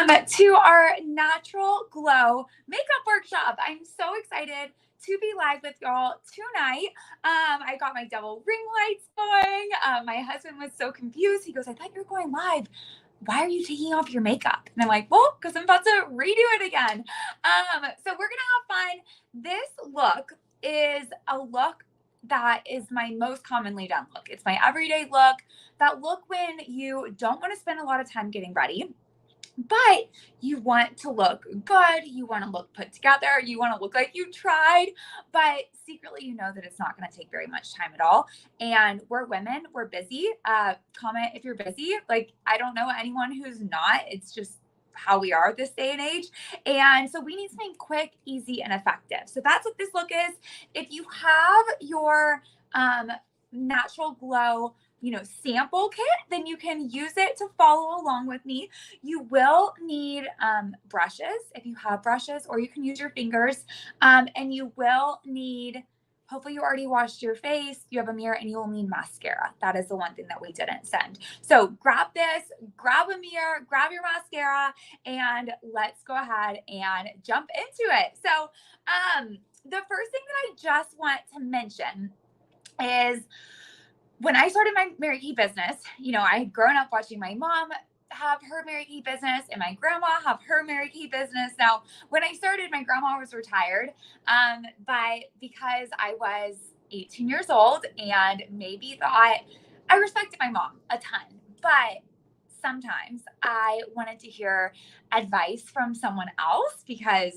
to our Natural Glow makeup workshop. I'm so excited to be live with y'all tonight. I got my double ring lights going. My husband was so confused. He goes, I thought you were going live. Why are you taking off your makeup? And I'm like, well, because I'm about to redo it again. So we're going to have fun. This look is a look that is my most commonly done look. It's my everyday look. That look when you don't want to spend a lot of time getting ready, but you want to look good. You want to look put together. You want to look like you tried, but secretly you know that it's not going to take very much time at all. And we're women, we're busy. Comment if you're busy. Like, I don't know anyone who's not. It's just how we are this day and age. And so we need something quick, easy, and effective. So that's what this look is. If you have your Natural Glow sample kit, then you can use it to follow along with me. You will need brushes if you have brushes, or you can use your fingers. And you will need, hopefully you already washed your face, you have a mirror, and you will need mascara. That is the one thing that we didn't send. So grab this, grab a mirror, grab your mascara, and let's go ahead and jump into it. So the first thing that I just want to mention is, when I started my Mary Kay business, I had grown up watching my mom have her Mary Kay business and my grandma have her Mary Kay business. Now, when I started, my grandma was retired, but because I was 18 years old and maybe thought, I respected my mom a ton, but sometimes I wanted to hear advice from someone else because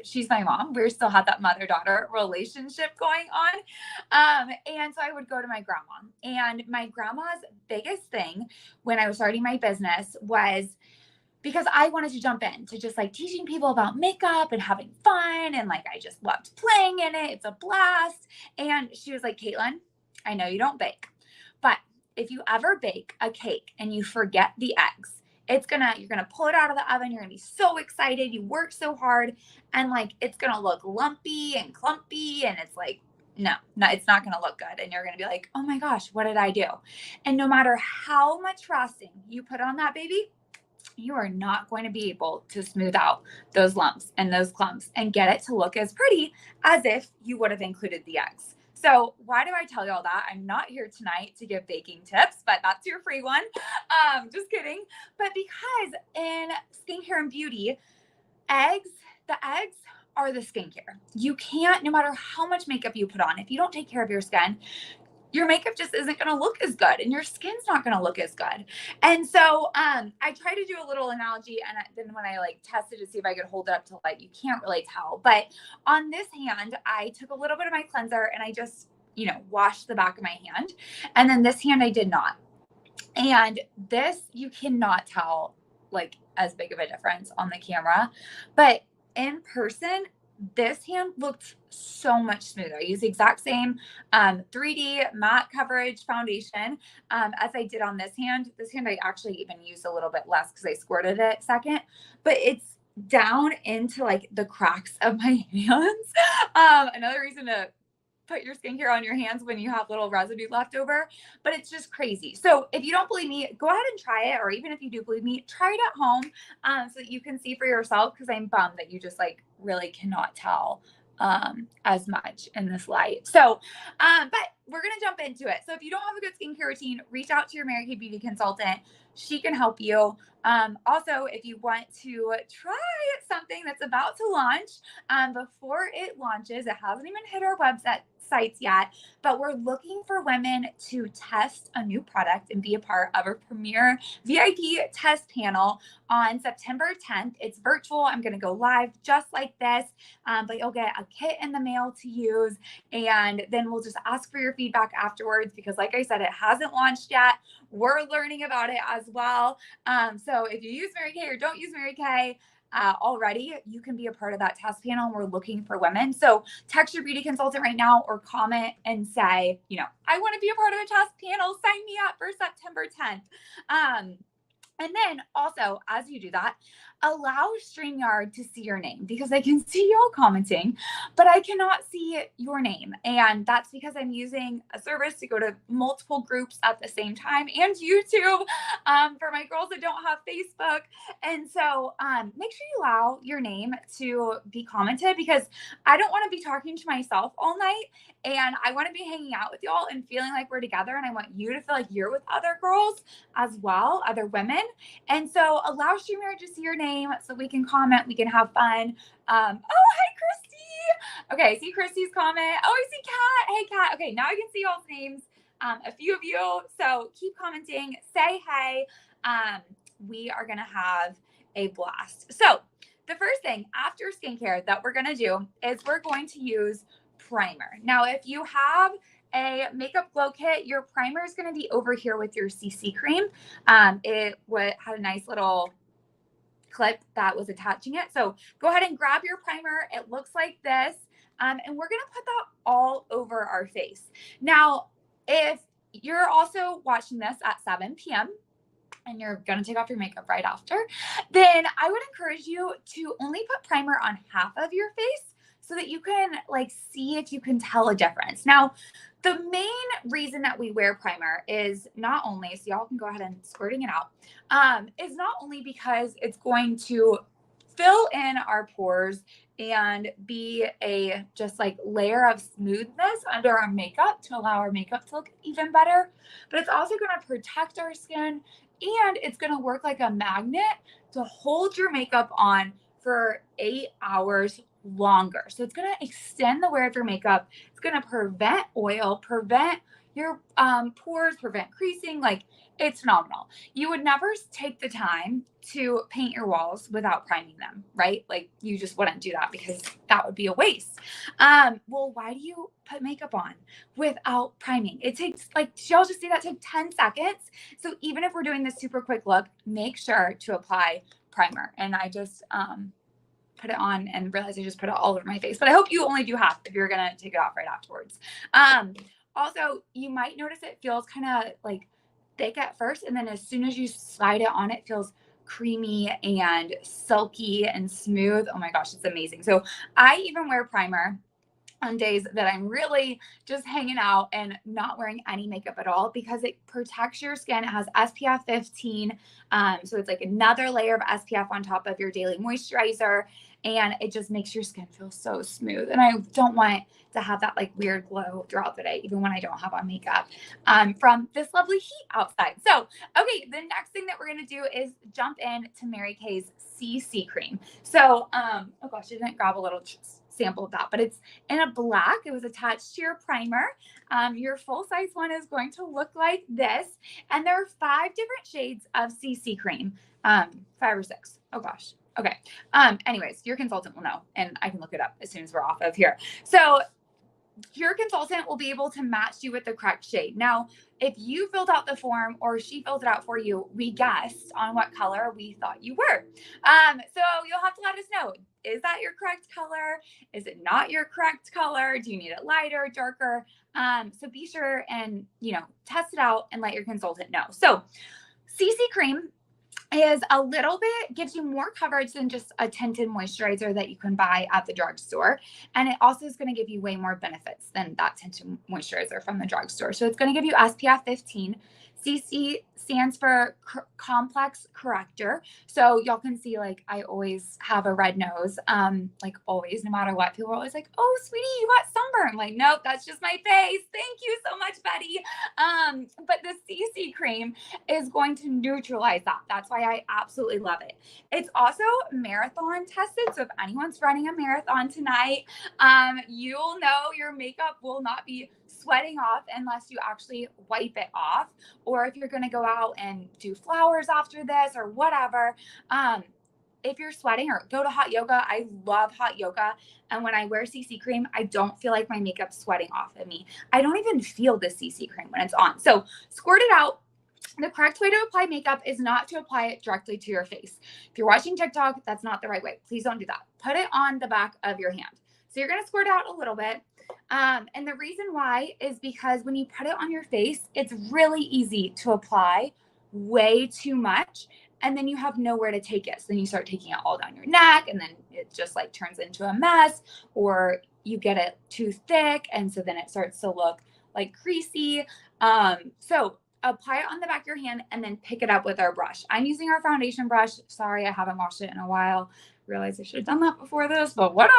she's my mom. We still have that mother-daughter relationship going on. And so I would go to my grandma. And my grandma's biggest thing when I was starting my business was, because I wanted to jump into just like teaching people about makeup and having fun. And like, I just loved playing in it. It's a blast. And she was like, Caitlin, I know you don't bake, but if you ever bake a cake and you forget the eggs, you're gonna pull it out of the oven. You're gonna be so excited. You worked so hard, and like, it's gonna look lumpy and clumpy, and it's like, no, it's not gonna look good. And you're gonna be like, oh my gosh, what did I do? And no matter how much frosting you put on that baby, you are not going to be able to smooth out those lumps and those clumps and get it to look as pretty as if you would have included the eggs. So why do I tell you all that? I'm not here tonight to give baking tips, but that's your free one. Just kidding. But because in skincare and beauty, the eggs are the skincare. You can't, no matter how much makeup you put on, if you don't take care of your skin, your makeup just isn't going to look as good and your skin's not going to look as good. And so I try to do a little analogy, and then when I tested to see if I could hold it up to light, you can't really tell. But on this hand, I took a little bit of my cleanser and I just, washed the back of my hand. And then this hand, I did not. And this, you cannot tell as big of a difference on the camera, but in person, this hand looked so much smoother. I used the exact same 3D matte coverage foundation as I did on this hand. This hand I actually even used a little bit less because I squirted it second, but it's down into the cracks of my hands. Another reason to put your skincare on your hands when you have little residue left over, but it's just crazy. So if you don't believe me, go ahead and try it. Or even if you do believe me, try it at home so that you can see for yourself, because I'm bummed that you just really cannot tell as much in this light. So, but we're going to jump into it. So if you don't have a good skincare routine, reach out to your Mary Kay beauty consultant. She can help you. Also, if you want to try something that's about to launch, before it launches, it hasn't even hit our website sites yet, but we're looking for women to test a new product and be a part of a premier VIP test panel on September 10th. It's virtual. I'm going to go live just like this, but you'll get a kit in the mail to use, and then we'll just ask for your feedback afterwards, because like I said, it hasn't launched yet. We're learning about it as well. So if you use Mary Kay or don't use Mary Kay already, you can be a part of that test panel. And we're looking for women. So text your beauty consultant right now or comment and say, I want to be a part of the test panel. Sign me up for September 10th. And then also, as you do that, allow StreamYard to see your name, because I can see y'all commenting, but I cannot see your name. And that's because I'm using a service to go to multiple groups at the same time, and YouTube, for my girls that don't have Facebook. And so make sure you allow your name to be commented, because I don't want to be talking to myself all night, and I want to be hanging out with y'all and feeling like we're together. And I want you to feel like you're with other girls as well, other women. And so allow StreamYard to see your name so we can comment, we can have fun. Oh, hi, Christy. Okay, see Christy's comment. Oh, I see Kat. Hey, Kat. Okay, now I can see y'all's names. A few of you. So keep commenting, say hey. We are going to have a blast. So the first thing after skincare that we're going to do is we're going to use primer. Now, if you have a makeup glow kit, your primer is going to be over here with your CC cream. It had a nice little clip that was attaching it. So go ahead and grab your primer. It looks like this. And we're going to put that all over our face. Now, if you're also watching this at 7 p.m., and you're going to take off your makeup right after, then I would encourage you to only put primer on half of your face so that you can like see if you can tell a difference. Now, the main reason that we wear primer is not only, so y'all can go ahead and squirting it out, is not only because it's going to fill in our pores and be a just like layer of smoothness under our makeup to allow our makeup to look even better, but it's also going to protect our skin, and it's going to work like a magnet to hold your makeup on for 8 hours longer. So it's going to extend the wear of your makeup. It's going to prevent oil, prevent your pores, prevent creasing. Like, it's phenomenal. You would never take the time to paint your walls without priming them, right? Like, you just wouldn't do that because that would be a waste. Well, why do you put makeup on without priming? It takes, like, y'all just see that take 10 seconds. So even if we're doing this super quick look, make sure to apply primer. And I just put it on and realized I just put it all over my face. But I hope you only do half if you're going to take it off right afterwards. Also, you might notice it feels kind of like thick at first, and then as soon as you slide it on, it feels creamy and silky and smooth. Oh my gosh, it's amazing. So I even wear primer on days that I'm really just hanging out and not wearing any makeup at all, because it protects your skin. It has SPF 15. So it's like another layer of SPF on top of your daily moisturizer. And it just makes your skin feel so smooth. And I don't want to have that like weird glow throughout the day, even when I don't have on makeup, from this lovely heat outside. So, okay, the next thing that we're going to do is jump in to Mary Kay's CC cream. So, oh gosh, I didn't grab a little sample of that, but it's in a black. It was attached to your primer. Your full size one is going to look like this. And there are 5 different shades of CC cream. 5 or 6. Oh gosh. Okay. Anyways, your consultant will know, and I can look it up as soon as we're off of here. So your consultant will be able to match you with the correct shade. Now, if you filled out the form or she filled it out for you, we guessed on what color we thought you were. So you'll have to let us know. Is that your correct color? Is it not your correct color? Do you need it lighter, darker? So be sure and, test it out and let your consultant know. So CC cream is a little bit, gives you more coverage than just a tinted moisturizer that you can buy at the drugstore. And it also is going to give you way more benefits than that tinted moisturizer from the drugstore. So it's going to give you SPF 15. CC stands for complex corrector. So y'all can see, like, I always have a red nose, like always, no matter what. People are always like, oh, sweetie, you got sunburn. I'm like, nope, that's just my face. Thank you so much, Betty. But the CC cream is going to neutralize that. That's why I absolutely love it. It's also marathon tested. So if anyone's running a marathon tonight, you'll know your makeup will not be sweating off unless you actually wipe it off. Or if you're going to go out and do flowers after this or whatever, if you're sweating, or go to hot yoga. I love hot yoga. And when I wear CC cream, I don't feel like my makeup's sweating off of me. I don't even feel the CC cream when it's on. So squirt it out. The correct way to apply makeup is not to apply it directly to your face. If you're watching TikTok, that's not the right way. Please don't do that. Put it on the back of your hand. So you're going to squirt out a little bit. And the reason why is because when you put it on your face, it's really easy to apply way too much and then you have nowhere to take it. So then you start taking it all down your neck, and then it just like turns into a mess, or you get it too thick, and so then it starts to look like greasy. So apply it on the back of your hand and then pick it up with our brush. I'm using our foundation brush. Sorry, I haven't washed it in a while. Realize I should have done that before this, but whatever.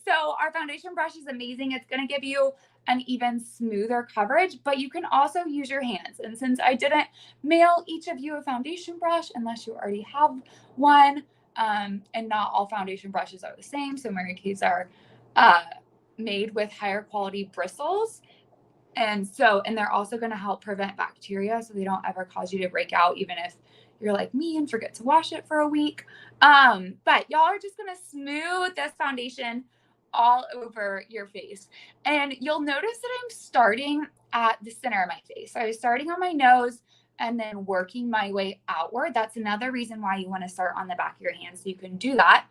So our foundation brush is amazing. It's going to give you an even smoother coverage, but you can also use your hands. And since I didn't mail each of you a foundation brush, unless you already have one, and not all foundation brushes are the same. So Mary Kay's are made with higher quality bristles. And they're also going to help prevent bacteria, so they don't ever cause you to break out, even if you're like me and forget to wash it for a week. But y'all are just going to smooth this foundation all over your face. And you'll notice that I'm starting at the center of my face. So I was starting on my nose and then working my way outward. That's another reason why you want to start on the back of your hand, so you can do that.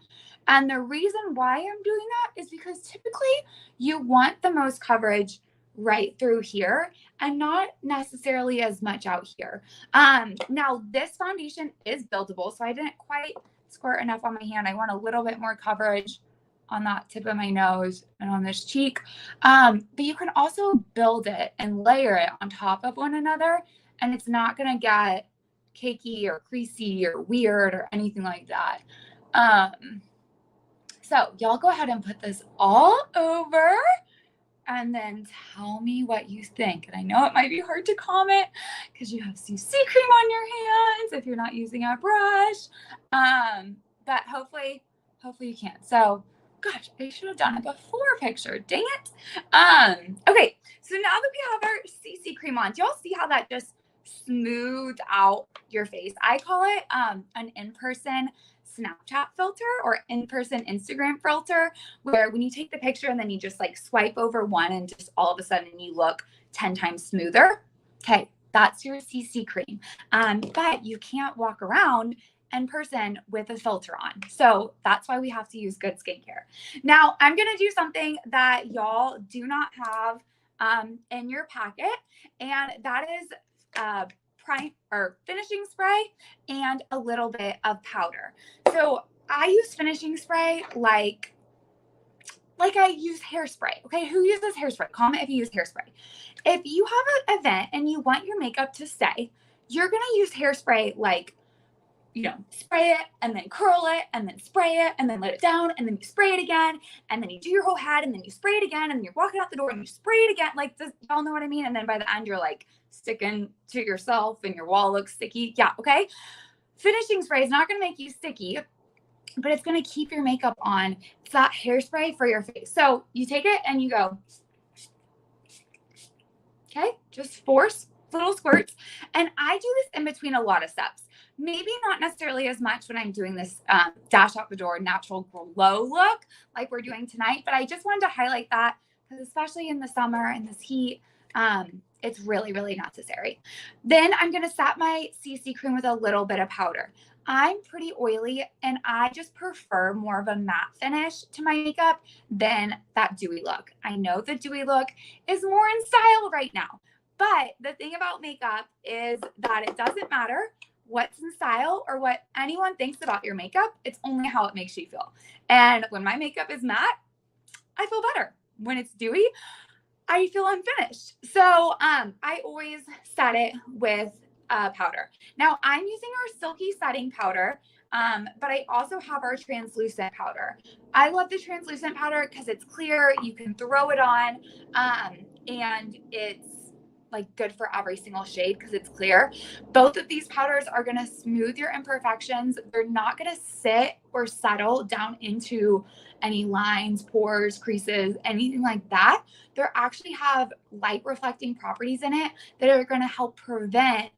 And the reason why I'm doing that is because typically you want the most coverage right through here and not necessarily as much out here. Now this foundation is buildable, so I didn't quite squirt enough on my hand. I want a little bit more coverage on that tip of my nose and on this cheek. But you can also build it and layer it on top of one another, and it's not going to get cakey or creasy or weird or anything like that. So y'all go ahead and put this all over and then tell me what you think. And I know it might be hard to comment because you have CC cream on your hands if you're not using a brush. But hopefully you can. So gosh, I should have done a before picture. Dang it. Okay, so now that we have our CC cream on, do y'all see how that just smoothed out your face? I call it an in-person Snapchat filter or in-person Instagram filter, where when you take the picture and then you just like swipe over one and just all of a sudden you look 10 times smoother. Okay, that's your CC cream. But you can't walk around in person with a filter on. So that's why we have to use good skincare. Now I'm going to do something that y'all do not have in your packet, and that is prime or finishing spray and a little bit of powder. So I use finishing spray like I use hairspray. Okay, who uses hairspray? Comment if you use hairspray. If you have an event and you want your makeup to stay, you're gonna use hairspray like, you know, spray it and then curl it and then spray it and then let it down and then you spray it again and then you do your whole head and then you spray it again and you're walking out the door and you spray it again. Like, y'all know what I mean? And then by the end, you're like sticking to yourself and your wall looks sticky. Yeah, okay. Finishing spray is not going to make you sticky, but it's going to keep your makeup on. It's that hairspray for your face. So you take it and you go, okay, just force little squirts. And I do this in between a lot of steps. Maybe not necessarily as much when I'm doing this dash out the door natural glow look like we're doing tonight, but I just wanted to highlight that because especially in the summer and this heat, it's really, really necessary. Then I'm going to set my CC cream with a little bit of powder. I'm pretty oily and I just prefer more of a matte finish to my makeup than that dewy look. I know the dewy look is more in style right now, but the thing about makeup is that it doesn't matter what's in style or what anyone thinks about your makeup. It's only how it makes you feel. And when my makeup is matte, I feel better. When it's dewy, I feel unfinished. So I always set it with powder. Now I'm using our silky setting powder, but I also have our translucent powder. I love the translucent powder because it's clear. You can throw it on, and it's like good for every single shade because it's clear. Both of these powders are going to smooth your imperfections. They're not going to sit or settle down into any lines, pores, creases, anything like that. They actually have light reflecting properties in it that are going to help prevent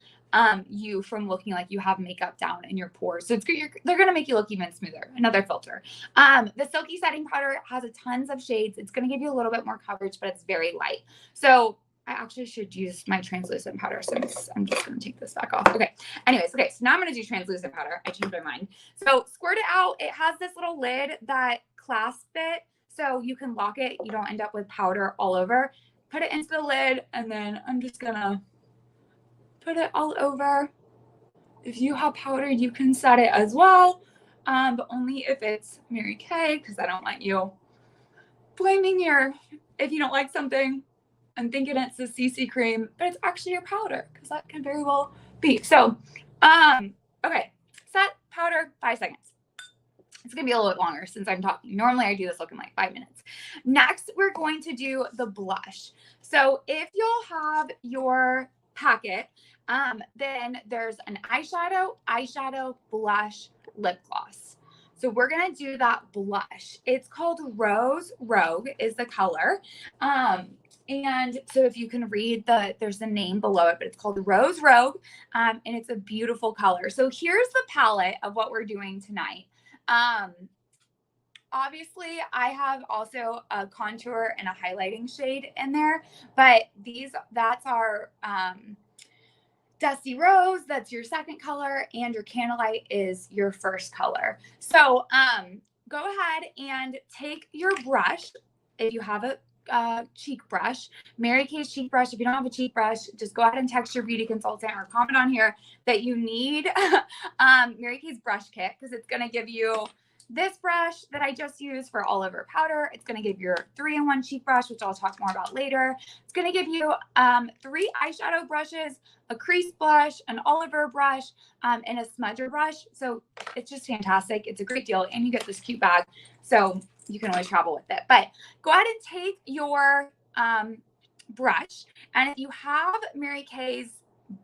you from looking like you have makeup down in your pores. So they're going to make you look even smoother. Another filter. The silky setting powder has tons of shades. It's going to give you a little bit more coverage, but it's very light. So I actually should use my translucent powder since I'm just going to take this back off. Okay. Anyways, okay. So now I'm going to do translucent powder. I changed my mind. So squirt it out. It has this little lid that clasps it so you can lock it. You don't end up with powder all over. Put it into the lid and then I'm just going to put it all over. if you have powder, you can set it as well, but only if it's Mary Kay, because I don't want you blaming if you don't like something and thinking it's the CC cream, but it's actually your powder, because that can very well be. So, okay, set powder, 5 seconds. It's going to be a little bit longer since I'm talking. Normally I do this look in like 5 minutes. Next, we're going to do the blush. So if you'll have your packet, then there's an eyeshadow, blush, lip gloss. So we're going to do that blush. It's called Rose Rogue is the color. And so if you can read there's the name below it, but it's called Rose Rogue. And it's a beautiful color. So here's the palette of what we're doing tonight. Obviously I have also a contour and a highlighting shade in there, but that's our, Dusty Rose, that's your second color, and your Candlelight is your first color. So, go ahead and take your brush. If you have a cheek brush, Mary Kay's cheek brush. If you don't have a cheek brush, just go ahead and text your beauty consultant or comment on here that you need Mary Kay's brush kit, because it's going to give you this brush that I just used for all over powder. It's going to give your 3-in-1 cheek brush, which I'll talk more about later. It's going to give you 3 eyeshadow brushes, a crease blush, an all over brush, and a smudger brush. So it's just fantastic. It's a great deal. And you get this cute bag, so you can always travel with it. But go ahead and take your brush. And if you have Mary Kay's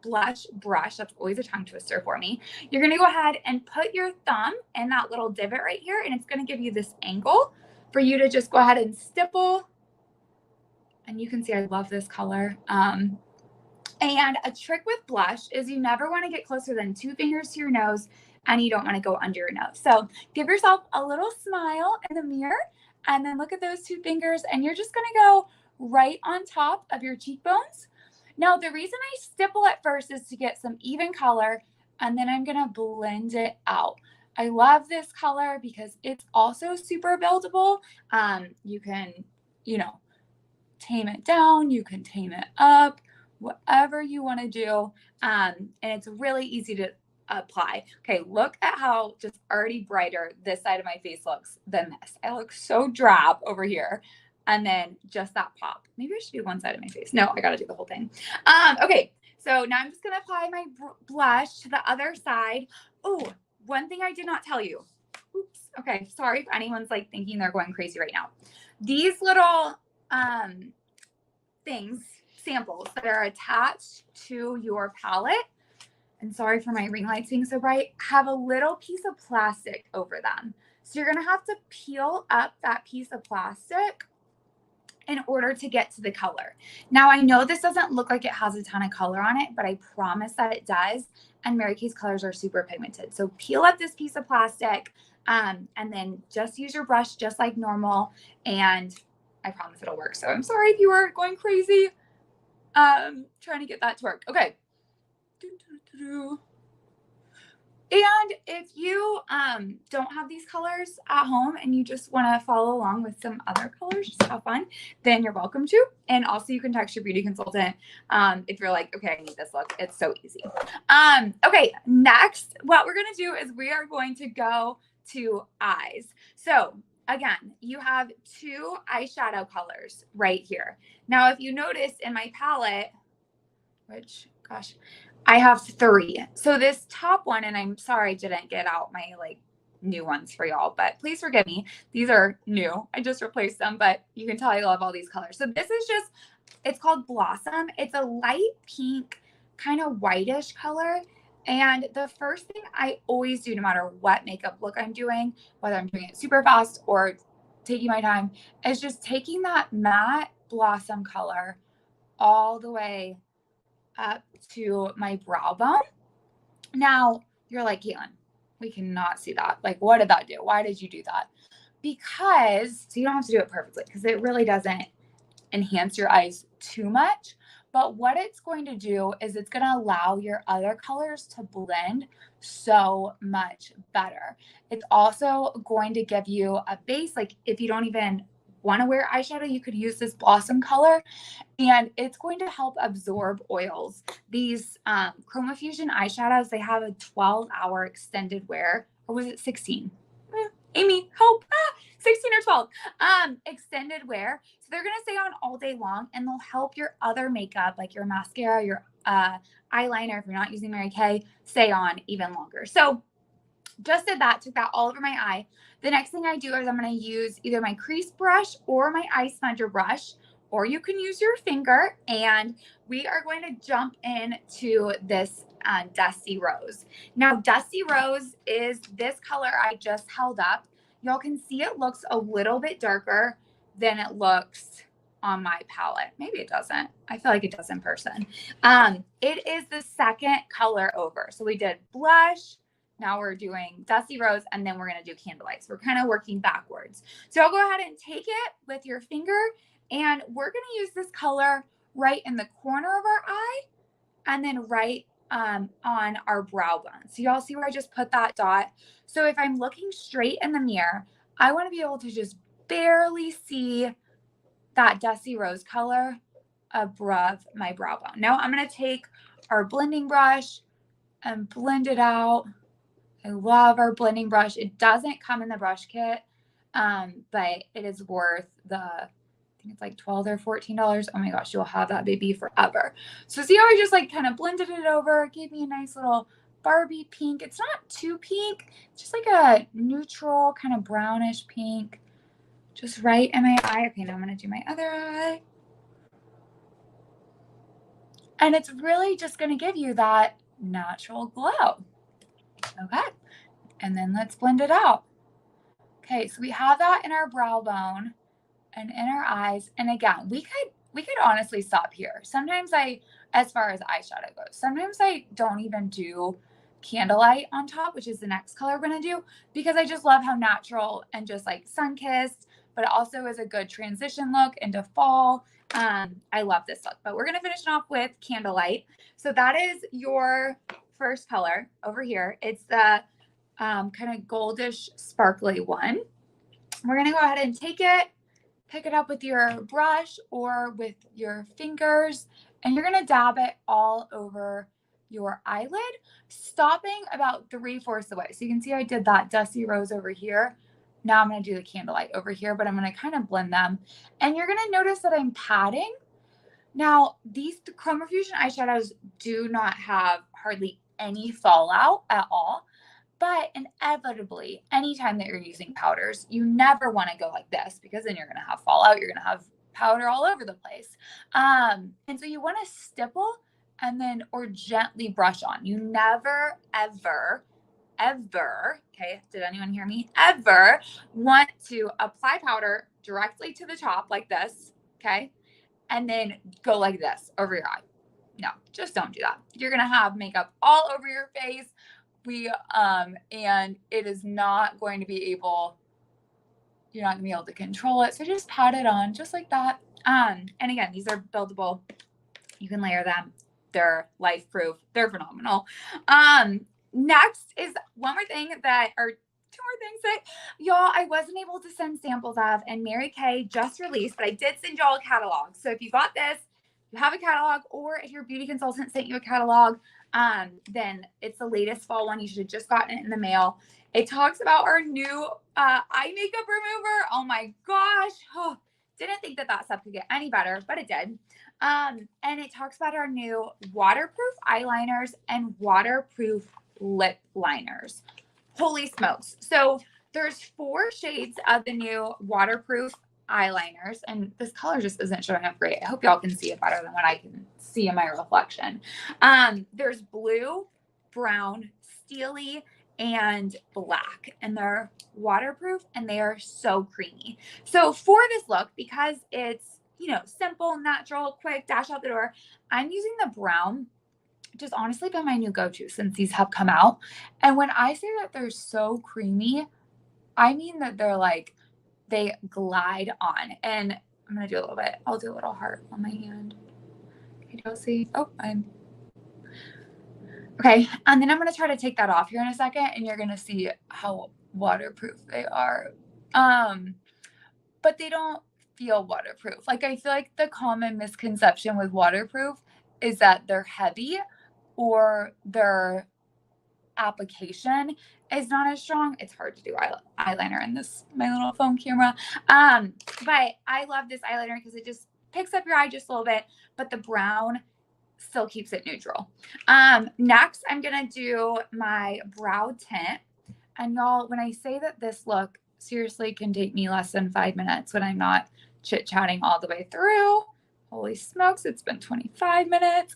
blush brush, that's always a tongue twister for me, you're going to go ahead and put your thumb in that little divot right here, and it's going to give you this angle for you to just go ahead and stipple. And you can see I love this color. And a trick with blush is you never want to get closer than 2 fingers to your nose, and you don't want to go under your nose. So give yourself a little smile in the mirror, and then look at those 2 fingers, and you're just going to go right on top of your cheekbones. Now, the reason I stipple at first is to get some even color, and then I'm going to blend it out. I love this color because it's also super buildable. You can, tame it down. You can tame it up, whatever you want to do. And it's really easy to apply. Okay, look at how just already brighter this side of my face looks than this. I look so drab over here. And then just that pop. Maybe I should do one side of my face. No, I got to do the whole thing. Okay, so now I'm just going to apply my blush to the other side. Oh, one thing I did not tell you. Oops. Okay, sorry if anyone's like thinking they're going crazy right now. These little samples that are attached to your palette, and sorry for my ring lights being so bright, have a little piece of plastic over them. So you're going to have to peel up that piece of plastic in order to get to the color. Now, I know this doesn't look like it has a ton of color on it, but I promise that it does. And Mary Kay's colors are super pigmented. So peel up this piece of plastic and then just use your brush just like normal. And I promise it'll work. So I'm sorry if you were going crazy trying to get that to work. Okay. And if you don't have these colors at home and you just want to follow along with some other colors, just have fun, then you're welcome to. And also you can text your beauty consultant if you're like, okay, I need this look. It's so easy. Okay, next, what we're going to do is we are going to go to eyes. So again, you have 2 eyeshadow colors right here. Now, if you notice in my palette, which, gosh, I have 3. So this top one, and I'm sorry I didn't get out my new ones for y'all, but please forgive me. These are new. I just replaced them, but you can tell I love all these colors. So this is it's called Blossom. It's a light pink, kind of whitish color. And the first thing I always do, no matter what makeup look I'm doing, whether I'm doing it super fast or taking my time, is just taking that matte Blossom color all the way up to my brow bone. Now you're like, Caitlin, we cannot see that. Like, what did that do? Why did you do that? Because, so you don't have to do it perfectly because it really doesn't enhance your eyes too much. But what it's going to do is it's going to allow your other colors to blend so much better. It's also going to give you a base, like if you don't even want to wear eyeshadow, you could use this Blossom color, and it's going to help absorb oils. These Chroma Fusion eyeshadows, they have a 12-hour extended wear, or was it 16? Amy, help. 16 or 12. Extended wear. So they're going to stay on all day long, and they'll help your other makeup, like your mascara, your eyeliner, if you're not using Mary Kay, stay on even longer. So just did that, took that all over my eye. The next thing I do is I'm going to use either my crease brush or my eye smudger brush, or you can use your finger, and we are going to jump into this Dusty Rose. Now, Dusty Rose is this color I just held up. Y'all can see it looks a little bit darker than it looks on my palette. Maybe it doesn't. I feel like it does in person. It is the second color over. So we did blush. Now we're doing Dusty Rose, and then we're going to do Candlelight. So we're kind of working backwards. So I'll go ahead and take it with your finger, and we're going to use this color right in the corner of our eye and then right on our brow bone. So y'all see where I just put that dot? So if I'm looking straight in the mirror, I want to be able to just barely see that Dusty Rose color above my brow bone. Now I'm going to take our blending brush and blend it out. I love our blending brush. It doesn't come in the brush kit, but it is worth I think it's like $12 or $14. Oh my gosh, you'll have that baby forever. So see how I just like kind of blended it over, gave me a nice little Barbie pink. It's not too pink, it's just like a neutral kind of brownish pink, just right in my eye. Okay, now I'm going to do my other eye. And it's really just going to give you that natural glow. Okay, and then let's blend it out. Okay, so we have that in our brow bone and in our eyes. And again, we could honestly stop here. Sometimes as far as eyeshadow goes, sometimes I don't even do Candlelight on top, which is the next color we're gonna do, because I just love how natural and just like sun-kissed, but it also is a good transition look into fall. I love this look, but we're gonna finish it off with Candlelight. So that is your first color over here. It's the kind of goldish sparkly one. We're gonna go ahead and take it, pick it up with your brush or with your fingers, and you're gonna dab it all over your eyelid, stopping about 3/4 the way. So you can see I did that Dusty Rose over here. Now I'm gonna do the Candlelight over here, but I'm gonna kind of blend them. And you're gonna notice that I'm patting. Now, these Chroma Fusion eyeshadows do not have hardly any fallout at all. But inevitably, anytime that you're using powders, you never want to go like this, because then you're going to have fallout. You're going to have powder all over the place. And so you want to stipple and then or gently brush on. You never, ever, okay, did anyone hear me? Ever want to apply powder directly to the top like this, okay? And then go like this over your eye. No, just don't do that. You're going to have makeup all over your face. And it is not going to be able, you're not gonna be able to control it. So just pat it on just like that. And again, these are buildable. You can layer them. They're life proof. They're phenomenal. Next is one more thing or two more things that y'all, I wasn't able to send samples of, and Mary Kay just released, but I did send y'all a catalog. So if you got this, you have a catalog, or if your beauty consultant sent you a catalog, then it's the latest fall one. You should have just gotten it in the mail. It talks about our new eye makeup remover. Oh my gosh. Oh, didn't think that stuff could get any better, but it did. And it talks about our new waterproof eyeliners and waterproof lip liners. Holy smokes. So there's 4 shades of the new waterproof eyeliners, and this color just isn't showing up great. I hope y'all can see it better than what I can see in my reflection. There's blue, brown, steely, and black, and they're waterproof and they are so creamy. So for this look, because it's, simple, natural, quick, dash out the door, I'm using the brown, which has honestly been my new go-to since these have come out. And when I say that they're so creamy, I mean that they're like, they glide on. And I'm going to do a little bit. I'll do a little heart on my hand. Okay, y'all see? Oh, okay. And then I'm going to try to take that off here in a second, and you're going to see how waterproof they are. But they don't feel waterproof. Like, I feel like the common misconception with waterproof is that they're heavy or their application is not as strong. It's hard to do eyeliner in my little phone camera. But I love this eyeliner because it just picks up your eye just a little bit, but the brown still keeps it neutral. Next, I'm going to do my brow tint. And y'all, when I say that this look seriously can take me less than 5 minutes when I'm not chit-chatting all the way through, holy smokes, it's been 25 minutes,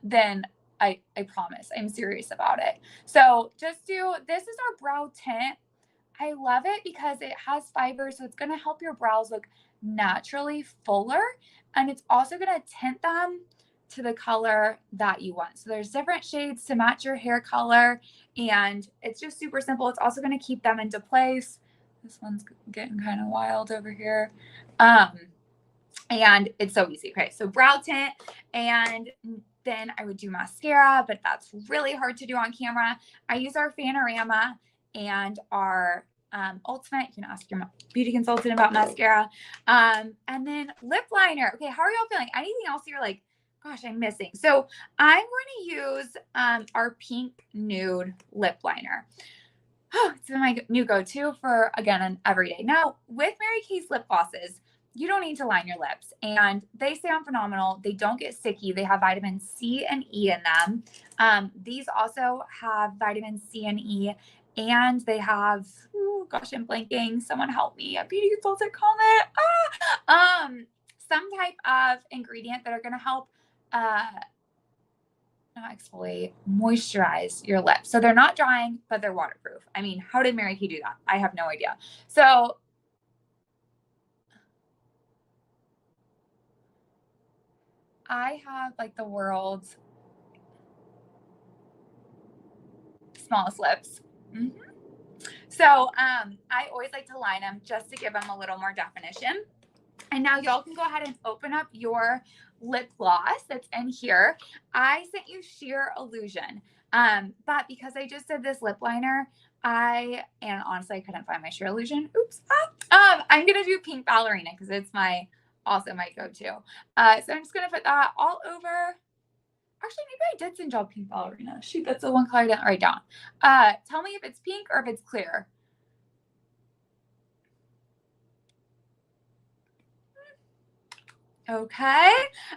then I promise I'm serious about it. So this is our brow tint. I love it because it has fiber, so it's going to help your brows look naturally fuller, and it's also going to tint them to the color that you want. So there's different shades to match your hair color, and it's just super simple. It's also going to keep them into place. This one's getting kind of wild over here. And it's so easy. Okay, so brow tint, and then I would do mascara, but that's really hard to do on camera. I use our Panorama and our Ultimate. You can ask your beauty consultant about mascara. And then lip liner. Okay, how are y'all feeling? Anything else you're like, gosh, I'm missing? So I'm going to use our pink nude lip liner. It's been my new go-to for, again, an everyday. Now, with Mary Kay's lip glosses, you don't need to line your lips, and they sound phenomenal. They don't get sticky. They have vitamin C and E in them. These also have vitamin C and E, and they have, oh gosh, I'm blanking. Someone help me. A beauty consultant comment. Some type of ingredient that are going to help not exfoliate, moisturize your lips. So they're not drying, but they're waterproof. I mean, how did Mary Kay do that? I have no idea. So I have like the world's smallest lips. Mm-hmm. So I always like to line them just to give them a little more definition. And now y'all can go ahead and open up your lip gloss that's in here. I sent you Sheer Illusion. But because I just did this lip liner, and honestly, I couldn't find my Sheer Illusion. Oops. I'm going to do Pink Ballerina because it's also my go-to. So I'm just going to put that all over. Actually, maybe I did send y'all Pink Ballerina. Shoot, that's the one color I didn't write down. Tell me if it's pink or if it's clear. Okay.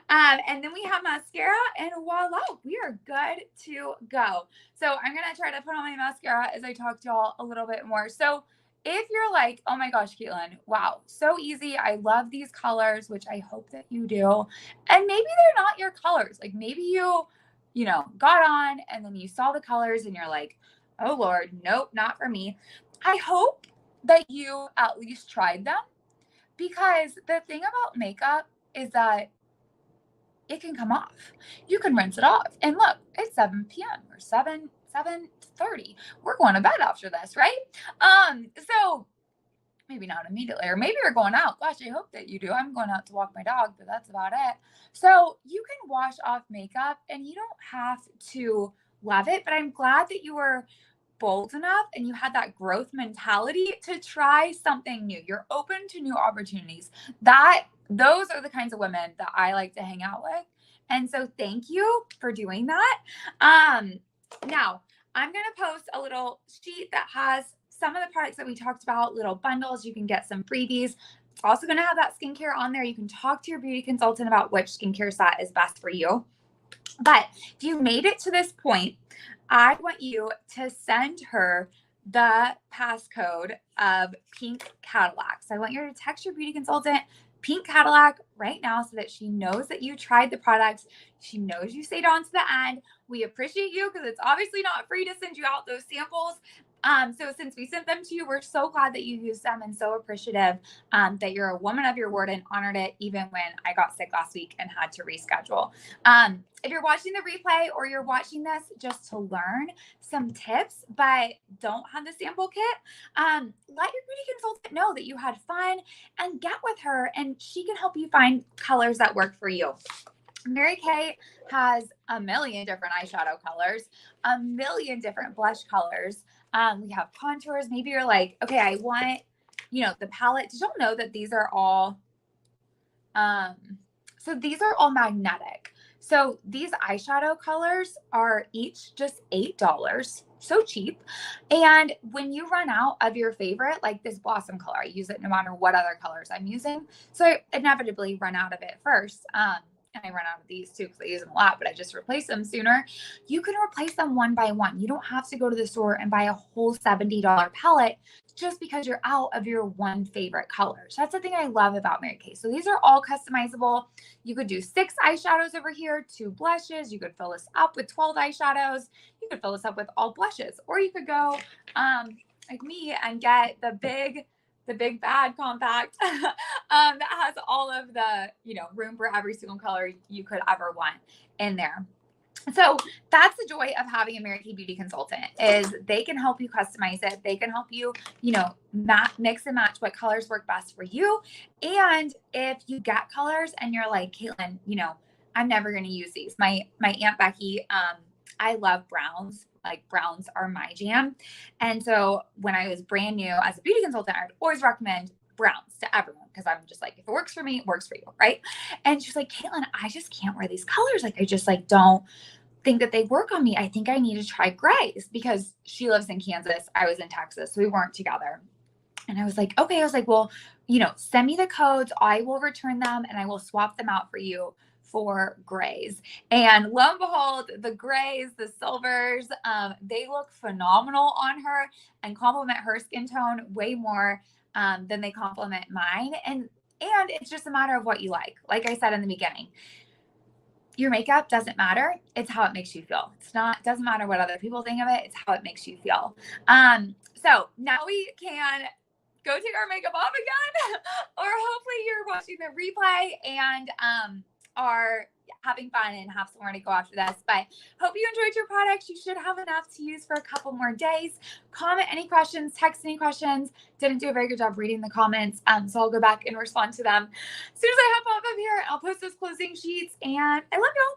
And then we have mascara, and voila, we are good to go. So I'm going to try to put on my mascara as I talk to y'all a little bit more. So if you're like, oh my gosh, Caitlin, wow, so easy. I love these colors, which I hope that you do. And maybe they're not your colors. Like maybe you got on and then you saw the colors and you're like, oh Lord, nope, not for me. I hope that you at least tried them, because the thing about makeup is that it can come off. You can rinse it off. And look, it's 7 p.m. or 7:30. We're going to bed after this, right? So maybe not immediately, or maybe you're going out. Gosh, I hope that you do. I'm going out to walk my dog, but that's about it. So you can wash off makeup and you don't have to love it, but I'm glad that you were bold enough and you had that growth mentality to try something new. You're open to new opportunities. Those are the kinds of women that I like to hang out with. And so thank you for doing that. Now I'm going to post a little sheet that has some of the products that we talked about, little bundles. You can get some freebies. It's also going to have that skincare on there. You can talk to your beauty consultant about which skincare set is best for you. But if you made it to this point, I want you to send her the passcode of Pink Cadillac. So I want you to text your beauty consultant Pink Cadillac right now so that she knows that you tried the products. She knows you stayed on to the end. We appreciate you because it's obviously not free to send you out those samples. So since we sent them to you, we're so glad that you used them and so appreciative that you're a woman of your word and honored it even when I got sick last week and had to reschedule. If you're watching the replay or you're watching this just to learn some tips but don't have the sample kit, let your beauty consultant know that you had fun and get with her and she can help you find colors that work for you. Mary Kay has a million different eyeshadow colors, a million different blush colors. We have contours. Maybe you're like, okay, I want the palette. Did y'all know that these are all, um, so these are all magnetic. So these eyeshadow colors are each just $8. So cheap. And when you run out of your favorite, like this blossom color, I use it no matter what other colors I'm using. So I inevitably run out of it first. And I run out of these too because I use them a lot, but I just replace them sooner. You can replace them one by one. You don't have to go to the store and buy a whole $70 palette just because you're out of your one favorite color. So that's the thing I love about Mary Kay. So these are all customizable. You could do 6 eyeshadows over here, 2 blushes. You could fill this up with 12 eyeshadows. You could fill this up with all blushes, or you could go like me and get the big bad compact that has all of the, room for every single color you could ever want in there. So that's the joy of having a Mary Kay beauty consultant, is they can help you customize it. They can help you, mix and match what colors work best for you. And if you get colors and you're like, Caitlin, I'm never going to use these. My Aunt Becky, I love browns. Like browns are my jam. And so when I was brand new as a beauty consultant, I would always recommend browns to everyone because I'm just like, if it works for me, it works for you, right? And she's like, Caitlin, I just can't wear these colors. Like, I just don't think that they work on me. I think I need to try grays, because she lives in Kansas. I was in Texas, so we weren't together. And I was like, okay. I was like, well, send me the codes. I will return them and I will swap them out for you for grays. And lo and behold, the grays, the silvers, they look phenomenal on her and complement her skin tone way more than they complement mine. And it's just a matter of what you like. Like I said in the beginning, your makeup doesn't matter. It's how it makes you feel. It doesn't matter what other people think of it. It's how it makes you feel. So now we can go take our makeup off again, or hopefully you're watching the replay and are having fun and have somewhere to go after this. But hope you enjoyed your products. You should have enough to use for a couple more days. Comment any questions, text any questions. Didn't do a very good job reading the comments, so I'll go back and respond to them as soon as I hop off of here. I'll post those closing sheets, and I love y'all.